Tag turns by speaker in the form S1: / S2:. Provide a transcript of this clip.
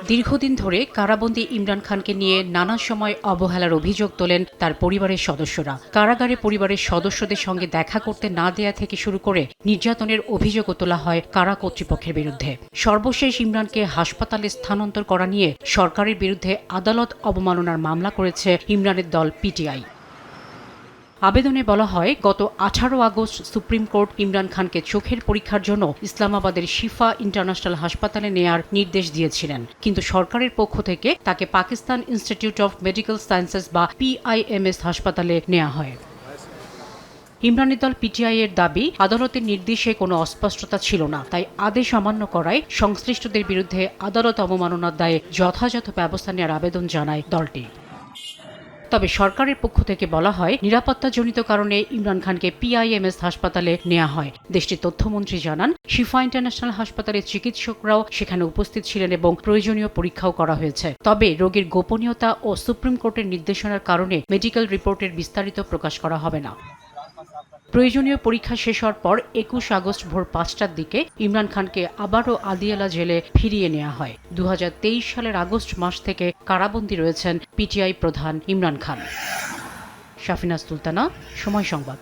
S1: দীর্ঘদিন ধরে কারাবন্দী ইমরান খানকে নিয়ে নানা সময় অবহেলার অভিযোগ তোলেন তার পরিবারের সদস্যরা। কারাগারে পরিবারের সদস্যদের সঙ্গে দেখা করতে না দেয়া থেকে শুরু করে নির্যাতনের অভিযোগও তোলা হয় কারা কর্তৃপক্ষের বিরুদ্ধে। সর্বশেষ ইমরানকে হাসপাতালে স্থানান্তর করা নিয়ে সরকারের বিরুদ্ধে আদালত অবমাননার মামলা করেছে ইমরানের দল পিটিআই। আবেদনে বলা হয়, গত 18 আগস্ট সুপ্রিম কোর্ট ইমরান খানকে চোখের পরীক্ষার জন্য ইসলামাবাদের শিফা ইন্টারন্যাশনাল হাসপাতালে নেয়ার নির্দেশ দিয়েছিলেন, কিন্তু সরকারের পক্ষ থেকে তাকে Pakistan institute of medical sciences বা PIMS হাসপাতালে নেওয়া হয়। ইমরানের দল পিটিআই এর দাবি, আদালতের নির্দেশে কোনো অস্পষ্টতা ছিল না, তাই আদেশ অমান্য করায় সংশ্লিষ্টদের বিরুদ্ধে আদালত অবমাননার দায়ে যথাযথ ব্যবস্থা নেওয়ার আবেদন জানায় দলটি। তবে সরকারের পক্ষ থেকে বলা হয়, নিরাপত্তাজনিত কারণে ইমরান খানকে PIMS হাসপাতালে নেওয়া হয়। দেশটির তথ্যমন্ত্রী জানান, শিফা ইন্টারন্যাশনাল হাসপাতালের চিকিৎসকরাও সেখানে উপস্থিত ছিলেন এবং প্রয়োজনীয় পরীক্ষাও করা হয়েছে। তবে রোগীর গোপনীয়তা ও সুপ্রিম কোর্টের নির্দেশনার কারণে মেডিকেল রিপোর্টের বিস্তারিত প্রকাশ করা হবে না। প্রয়োজনীয় পরীক্ষা শেষ হওয়ার পর 21 আগস্ট ভোর 5টার দিকে ইমরান খানকে আবারও আদিয়ালা জেলে ফিরিয়ে নেওয়া হয়। 2023 সালের আগস্ট মাস থেকে কারাবন্দী রয়েছেন পিটিআই প্রধান ইমরান খান। শাফিনা সুলতানা, সময় সংবাদ।